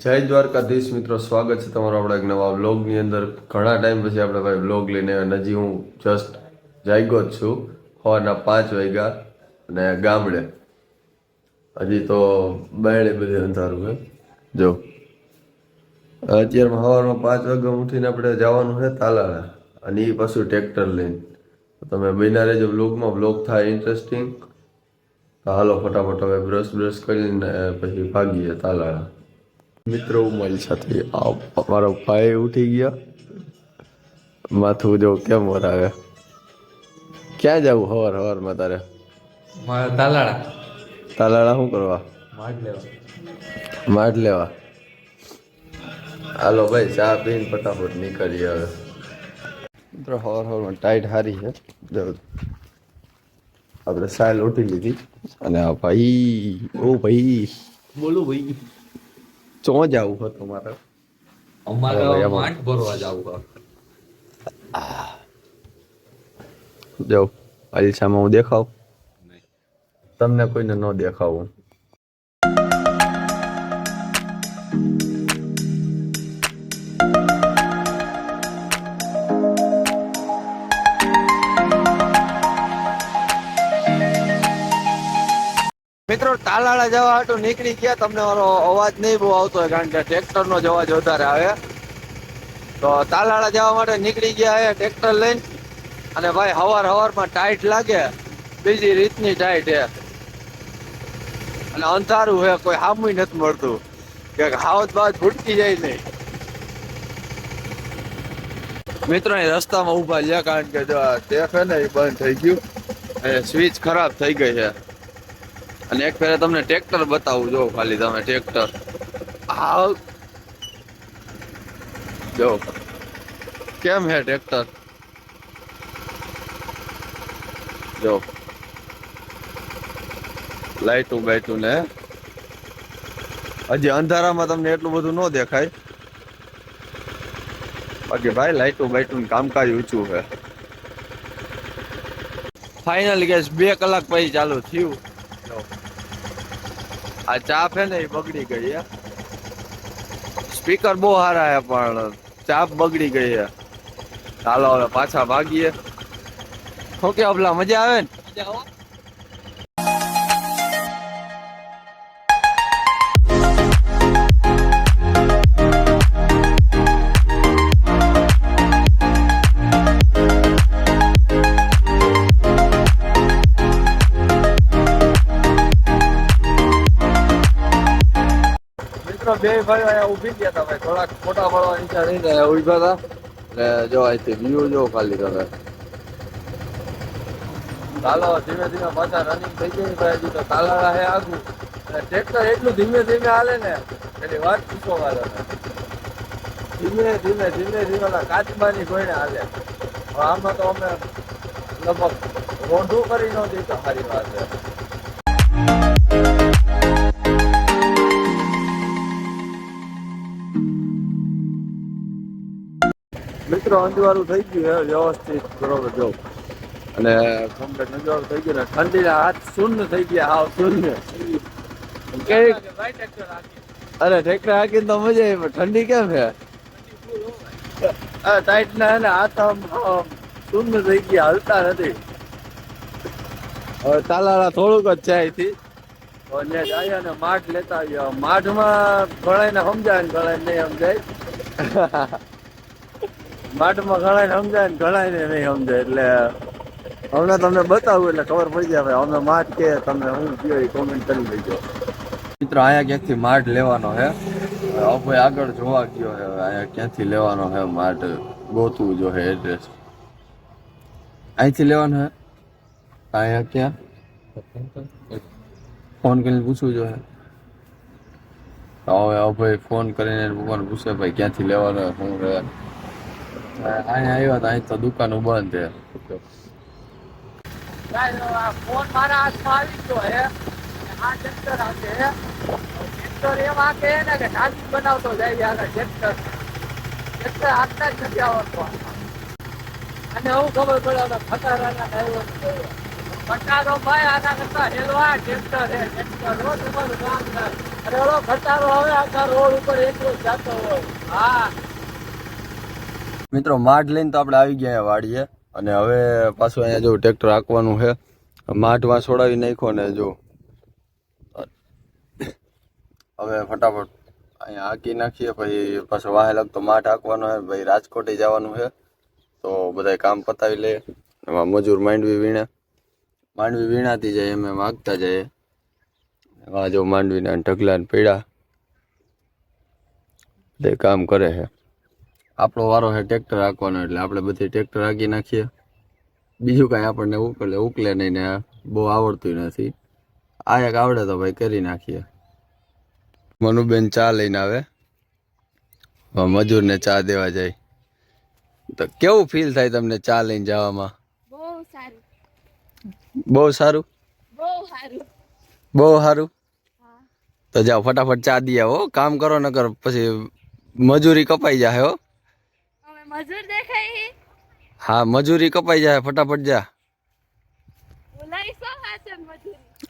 જય દ્વારકાધીશ મિત્રો, સ્વાગત છે તમારો આપણા એક નવા વ્લોગની અંદર. ઘણા ટાઈમ પછી આપણે ભાઈ વ્લોગ લઈને આવ્યા. હજી હું જસ્ટ જાગ્યો જ છું. સવારના 5 વાગ્યા અને ગામડે હજી તો બાયણે બધે અંધારું છે. જો અત્યારમાં સવારમાં 5 વાગ્યા ઉઠીને આપણે જવાનું છે તાલાળા, અને એ પાછું ટ્રેક્ટર લઈને. તમે બન્યા રહેજો વ્લોગમાં, વ્લોગ થાય ઇન્ટરેસ્ટિંગ. તો હાલો ફટાફટ હવે બ્રશ કરીને પછી ભાગીએ તાલાળા. મિત્રો મારી સાથે મારો ભાઈ ઉઠી ગયા. માથું જો કેમ વરાવે. ક્યાં જવું હવારમાં તારે? તાલાળા. તાલાળા શું કરવા? માઠ લેવા. હાલો ભાઈ, ચા પીને ફટાફટ નીકળીએ હવે. મિત્રો હવારમાં ટાઈટ હારી છે. આપણે સાયલ ઉઠી લીધી અને આ ભાઈ, ઓ ભાઈ બોલો ભાઈ, ચો જવું હોય તમારે? અમારે માઠ ભરવા જવું. જાઉં અલીસામાં હું દેખાવ? તમને કોઈને ન દેખાવું. મિત્રો તાલાળા જવા હાટું નીકળી ગયા. તમને મારો અવાજ નહીં બહુ આવતો હોય કારણ કે ટ્રેક્ટરનો જ અવાજ વધારે આવે. તો તાલાળા જવા માટે નીકળી ગયા છે ટ્રેક્ટર લઈને. અને ભાઈ હવારમાં ટાઈટ લાગે, બીજી રીતની ટાઈટ છે. અને અંધારું છે, કોઈ સામું નથી મળતું કે હાવત બાવત ફૂટકી જાય નહીં. મિત્રો એ રસ્તામાં ઉભા છે કારણ કે જો ટેપ છે ને એ બંધ થઈ ગયું અને સ્વિચ ખરાબ થઈ ગઈ છે. અને એક ફેરે તમને ટ્રેક્ટર બતાવું, જો ખાલી તમે ટ્રેક્ટર આવ જો કેમ હે ટ્રેક્ટર. જો લાઈટું બાઈટું ને હજી અંધારામાં તમને એટલું બધું ન દેખાય. બાકી ભાઈ લાઈટું બાઈટું કામકાજ ઊંચું છે. ફાઇનલ ગેસ 2 કલાક પછી ચાલુ થયું. આ ચાપ હે ને એ બગડી ગઈ છે. સ્પીકર બહુ સારા છે પણ ચાપ બગડી ગઈ છે. ચાલો હવે પાછા ભાગીએ. ઓકે અબલા, મજા આવે ને? બે ભાઈઓ અહીંયા ઉભી ગયા હતા ભાઈ, થોડાક ફોટા પડવા નીચે રહીને ઉભા હતા. એટલે જો અહીંથી વ્યૂ જો ખાલી તમે. ચાલો ધીમે ધીમે પાછા રનિંગ થઈ ગઈ ભાઈ. હજી તો તાલાળા હે આગું. ટ્રેક્ટર એટલું ધીમે ધીમે હાલે ને એની વાત પૂછો વાત. ધીમે ધીમે કાચબાની કોઈને હાલે. હવે આમાં તો અમે લગભગ રોંઢું કરી ન દઈ તો સારી વાત છે. મિત્રો અંજવાળું થઈ ગયું હે વ્યવસ્થિત, બરોબર જો. અને કમ્પ્લીટ અંજવાળું થઈ ગયું ને ઠંડીના હાથ શૂન્ય થઈ ગયા, હાવ શૂન્ય. અરે ટ્રેક્ટર હાકીને તો મજા આવી, પણ ઠંડી કેમ છે? ટાઈટ ના હે ને હાથ આમ શૂન્ય થઈ ગયા, હલતા નથી. હવે તાલાળા થોડુંક જ છે અહીંથી. ત્યાં જાય ને માઠ લેતા આવ્યા. માઠમાં ઘણાને સમજાય ને ઘણા નહીં સમજાય. માઠમાં ઘણા સમજાય ને ઘણા નહીં સમજાય. એટલે હમણાં તમને બતાવું એટલે ખબર પડી જાય ભાઈ અમે માઠ કે તમે હું કયો એ કોમેન્ટ કરી દેજો. મિત્રો અહીંયા ક્યાંકથી માઠ લેવાનો છે. ભાઈ આગળ જોવા ગયો છે, અહીંયા ક્યાંથી લેવાનો છે માઠ ગોતવું જો છે એડ્રેસ. અહીંથી લેવાનો છે. અહીંયા ક્યાં ફોન કરીને પૂછવું જોઈએ. હવે ભાઈ ફોન કરીને પપ્પાને પૂછે ભાઈ ક્યાંથી લેવાનો શું રહે. અહીંયા આવ્યા તો અહીં તો દુકાનો બંધ છે. ફોન મારા હાથમાં આવી ગયો હે. આ ટ્રેક્ટર આવે છે. ટ્રેક્ટર એવા કે ને કે ઢાંકી બનાવતો જાય આગળ ટ્રેક્ટર હાથના જ નથી આવડતો. અને હું ખબર પડે ખટારાના ડ્રાઈવર ખટારો ભાઈ આના કરતા હેલવા ટ્રેક્ટર હે. ટ્રેક્ટર રોજ તમારું કામ થાય. અરે ઓલો ખટારો હવે આખા રોડ ઉપર એકલો જ જાતો હોય. હા મિત્રો, માઠ લઈને તો આપણે આવી ગયા વાડીએ, અને હવે પાછું અહીંયા જો ટ્રેક્ટર હાંકવાનું છે. માઠ વાં છોડાવી નાખ્યો ને જો હવે ફટાફટ અહીંયા હાંકી નાખીએ. પછી પાછો વાહે લગતો માઠ હાંકવાનો છે. ભાઈ રાજકોટે જવાનું છે, તો બધા કામ પતાવી લે. એમાં મજૂર માંડવી વીણાતી જાય એમ એમ હાંકતા જાય. આ જો માંડવીના ઢગલા પીડા તે કામ કરે છે. આપણો વારો છે ટ્રેક્ટર હાંકવાનો, એટલે આપણે બધી ટ્રેક્ટર હાંકી નાખીએ. બીજું કાંઈ આપણને ઉકલે નહીં ને બહુ આવડતું નથી. આ એક આવડે તો ભાઈ કરી નાખીએ. મનુબેન ચા લઈને આવે, મજૂરને ચા દેવા જાય. તો કેવું ફીલ થાય તમને ચા લઈને જવામાં? બહુ સારું. તો જાઓ ફટાફટ ચા દઈ આવો. કામ કરો નકર પછી મજૂરી કપાઈ જાય. હો મજૂર દેખાય. હા, મજૂરી કપાઈ જાય. ફટાફટ જા.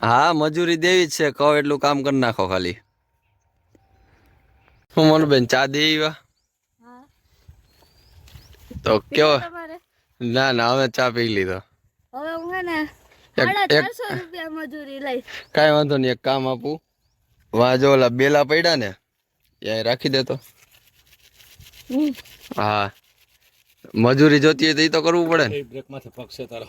હા, મજૂરી દેવી જ છે. કહો એટલું કામ કરી નાખો ખાલી. હું મનુબેન ચા દેવી તો કેવો? ના ના, અમે ચા પી લીધો. હવે હું હે ને 450 રૂપિયા મજૂરી લઈશ. કાંઈ વાંધો નહીં, એક કામ આપું. વાં જો ઓલા બેલા પડ્યા ને ત્યાં રાખી દેતો. હા, મજૂરી જોતી હોય તો એ તો કરવું પડે ને. બ્રેક માંથી પગશે તારો.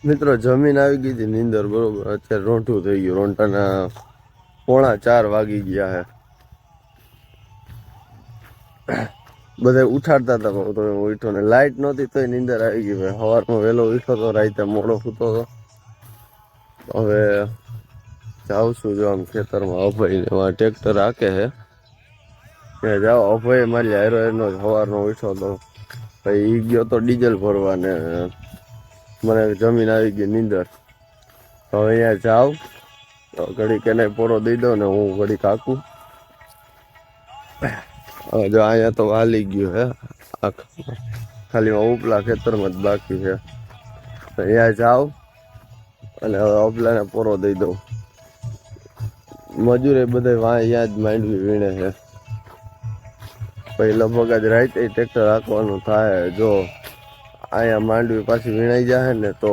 મિત્રો, જમીન આવી ગઈ હતી નીંદર બરોબર. અત્યારે રોંઠું થઈ ગયું. રોંટાના 3:45 વાગી ગયા છે. બધા ઉઠાડતા હતા તો ઉઠો ને લાઈટ નહોતી તોય નીંદર આવી ગઈ. ભાઈ સવારમાં વહેલો ઉઠ્યો તો, રાતે મોડો સૂતો હતો. હવે જાઉં છું જો આમ ખેતરમાં. અભય ટ્રેક્ટર હાકે છે ત્યાં જાઓ. અભય મારી હારો એનો સવારનો ઉઠ્યો તો ભાઈ એ ગયો તો ડીઝલ ભરવા ને મને જમીન આવી ગઈ નીંદર. હવે અહીંયા જાઉં તો ઘડીક એને પોરો દઈ દો ને હું ઘડીક હાકું. હવે જો અહીંયા તો હાલી ગયું હે ખાલી ઉપલા ખેતરમાં જ બાકી છે. અહીંયા જાઉં અને હવે ઉપલાને પોરો દઈ દઉં. મજૂરે બધા અહીંયા જ માંડવી વીણે છે. પછી લગભગ જ રાતે ટ્રેક્ટર હાંકવાનું થાય. જો અહીંયા માંડવી પાછી વીણાઈ જાય ને તો